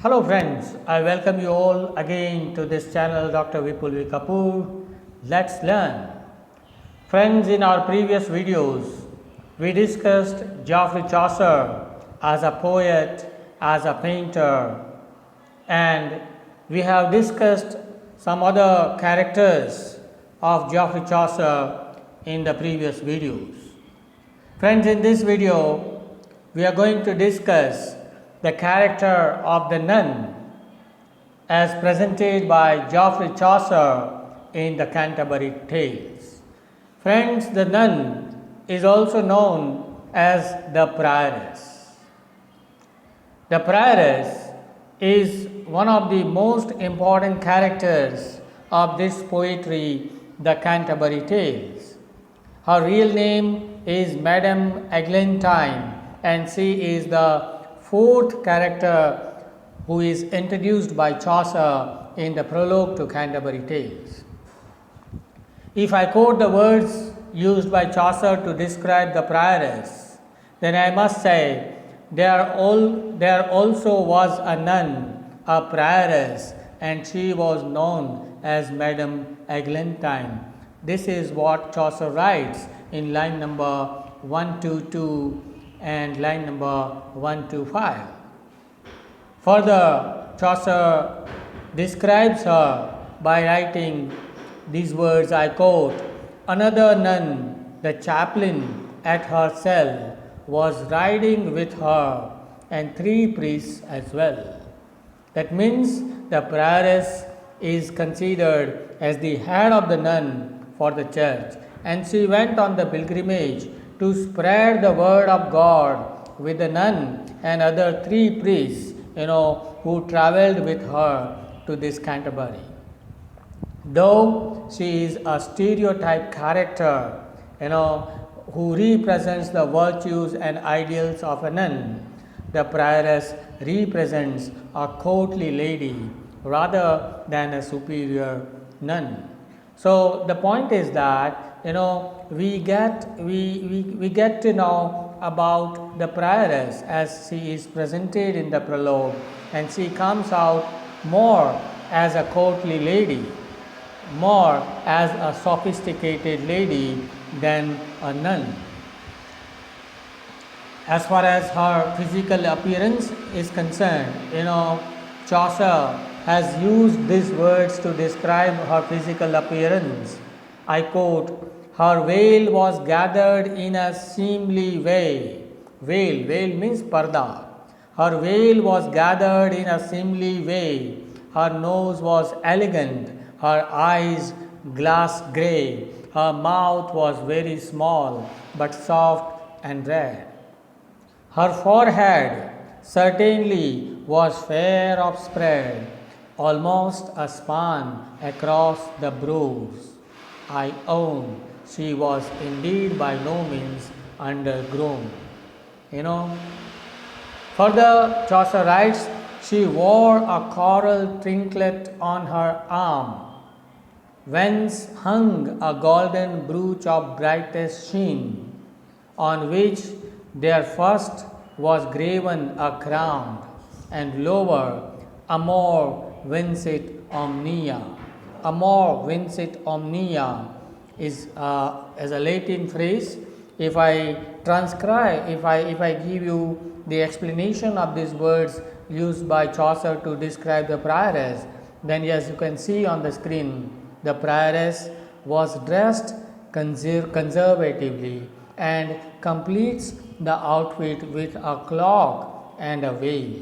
Hello friends, I welcome you all again to this channel Dr. Vipul V. Kapoor. Let's learn. Friends, in our previous videos, we discussed Geoffrey Chaucer as a poet, as a painter, and we have discussed some other characters of Geoffrey Chaucer in the previous videos. Friends, in this video, we are going to discuss the character of the nun as presented by Geoffrey Chaucer in the Canterbury Tales. Friends, the nun is also known as the prioress. The prioress is one of the most important characters of this poetry, the Canterbury Tales. Her real name is Madame Eglantine, and she is the fourth character who is introduced by Chaucer in the prologue to Canterbury Tales. If I quote the words used by Chaucer to describe the prioress, then I must say there also was a nun, a prioress, and she was known as Madame Eglantine. This is what Chaucer writes in line number 122 and line number 125. Further, Chaucer describes her by writing these words, I quote, "Another nun, the chaplain at her cell, was riding with her, and 3 priests as well." That means the prioress is considered as the head of the nun for the church, and she went on the pilgrimage to spread the word of God with the nun and other 3 priests, who traveled with her to this Canterbury. Though she is a stereotype character, who represents the virtues and ideals of a nun, the prioress represents a courtly lady rather than a superior nun. So the point is that we get to know about the prioress as she is presented in the prologue, and she comes out more as a courtly lady, more as a sophisticated lady than a nun. As far as her physical appearance is concerned, Chaucer has used these words to describe her physical appearance. I quote, "Her veil was gathered in a seemly way." Veil means parda. Her veil was gathered in a seemly way. Her nose was elegant, her eyes glass grey. Her mouth was very small, but soft and red. Her forehead certainly was fair of spread, almost a span across the brows. I own she was indeed by no means undergrown. Further, Chaucer writes, she wore a coral trinket on her arm, whence hung a golden brooch of brightest sheen, on which there first was graven a crown, and lower, Amor vincit omnia. Amor vincit omnia is as a Latin phrase. If I transcribe, if I give you the explanation of these words used by Chaucer to describe the prioress, then yes, you can see on the screen the prioress was dressed conservatively and completes the outfit with a cloak and a veil.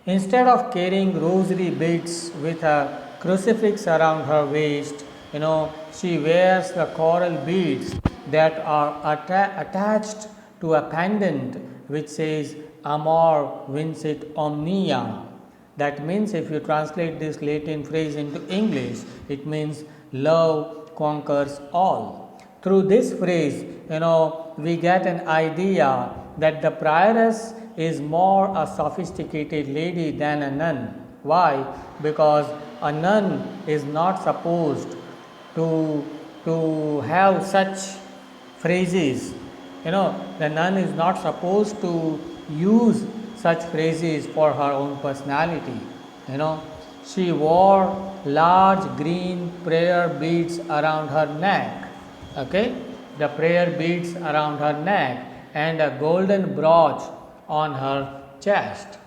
Instead of carrying rosary beads with a crucifix around her waist, she wears the coral beads that are attached to a pendant which says Amor vincit omnia. That means, if you translate this Latin phrase into English, it means love conquers all. Through this phrase, we get an idea that the prioress is more a sophisticated lady than a nun. Why? Because a nun is not supposed to have such phrases. The nun is not supposed to use such phrases for her own personality. You know, she wore large green prayer beads around her neck. Okay, the prayer beads around her neck and a golden brooch on her chest.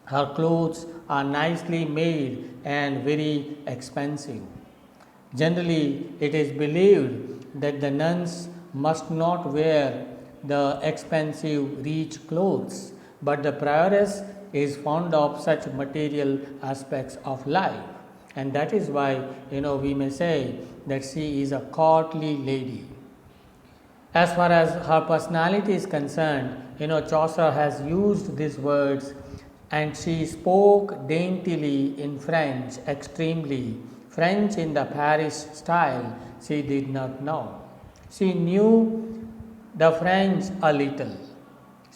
Her clothes are nicely made and very expensive. Generally, it is believed that the nuns must not wear the expensive rich clothes, but the prioress is fond of such material aspects of life, and that is why we may say that she is a courtly lady. As far as her personality is concerned, Chaucer has used these words, and she spoke daintily in French, extremely. French in the Paris style, she did not know. She knew the French a little.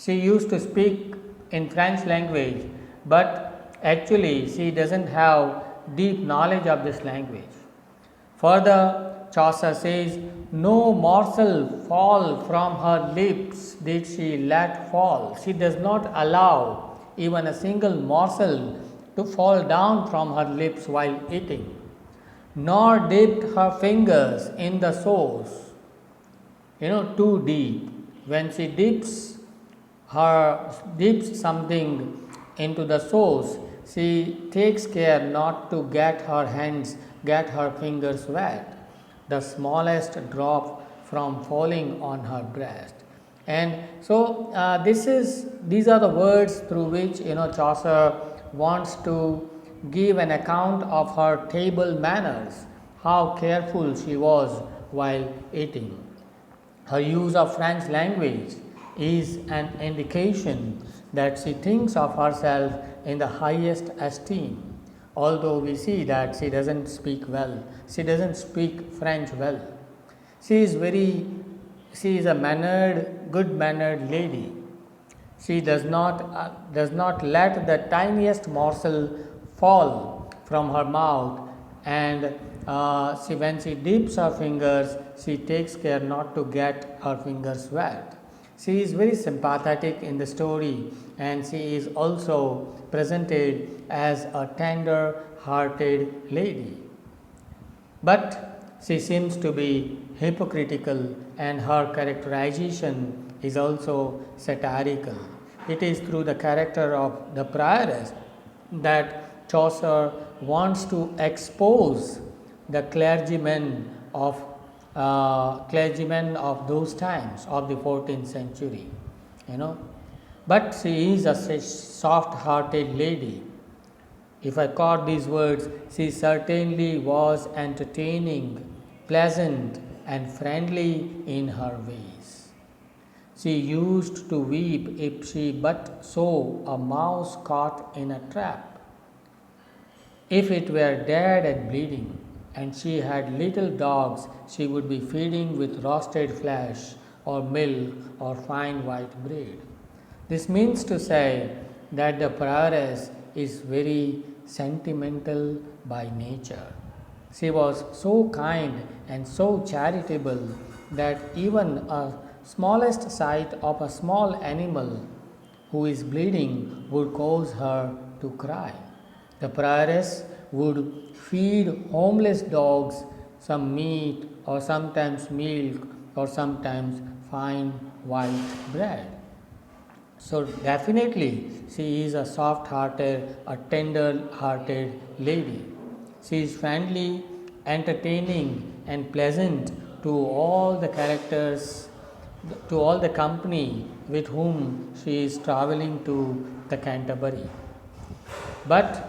She used to speak in French language, but actually she doesn't have deep knowledge of this language. Further, Chaucer says, no morsel fall from her lips did she let fall. She does not allow even a single morsel to fall down from her lips while eating, nor dipped her fingers in the sauce, too deep. When she dips something into the sauce, she takes care not to get her fingers wet, the smallest drop from falling on her breast. And so these are the words through which Chaucer wants to give an account of her table manners, how careful she was while eating. Her use of French language is an indication that she thinks of herself in the highest esteem, although we see that she doesn't speak French well. She is a good mannered lady. She does not let the tiniest morsel fall from her mouth, and when she dips her fingers, she takes care not to get her fingers wet. She is very sympathetic in the story, and she is also presented as a tender hearted lady. But she seems to be hypocritical, and her characterization is also satirical. It is through the character of the prioress that Chaucer wants to expose the clergymen of those times of the 14th century. But she is a soft-hearted lady. If I caught these words, she certainly was entertaining, pleasant, and friendly in her ways. She used to weep if she but saw a mouse caught in a trap. If it were dead and bleeding, and she had little dogs, she would be feeding with roasted flesh, or milk, or fine white bread. This means to say that the prioress is very sentimental by nature. She was so kind and so charitable that even a smallest sight of a small animal who is bleeding would cause her to cry. The prioress would feed homeless dogs some meat, or sometimes milk, or sometimes fine white bread. So definitely she is a soft-hearted, a tender-hearted lady. She is friendly, entertaining, and pleasant to all the characters, to all the company with whom she is traveling to the Canterbury. But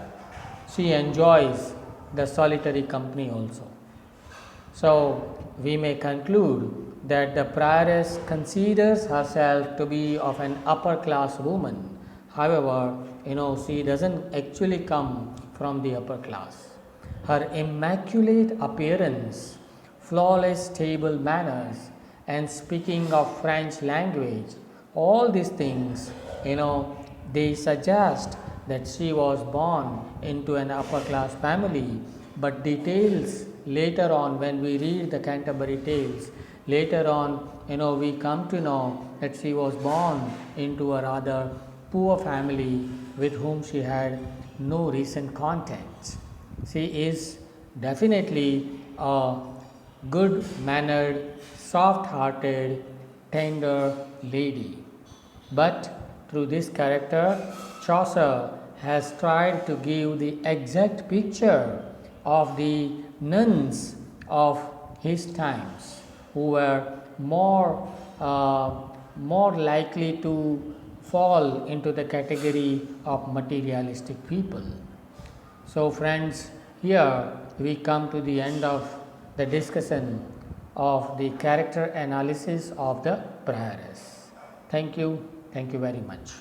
she enjoys the solitary company also. So we may conclude that the prioress considers herself to be of an upper class woman. However, she doesn't actually come from the upper class. Her immaculate appearance, flawless table manners, and speaking of French language, all these things, they suggest that she was born into an upper class family. But details later on, when we read the Canterbury Tales, later on, we come to know that she was born into a rather poor family with whom she had no recent contact. She is definitely a good mannered, soft hearted, tender lady. But through this character, Chaucer has tried to give the exact picture of the nuns of his times, who were more likely to fall into the category of materialistic people. So, friends, here we come to the end of the discussion of the character analysis of the Prioress. Thank you very much.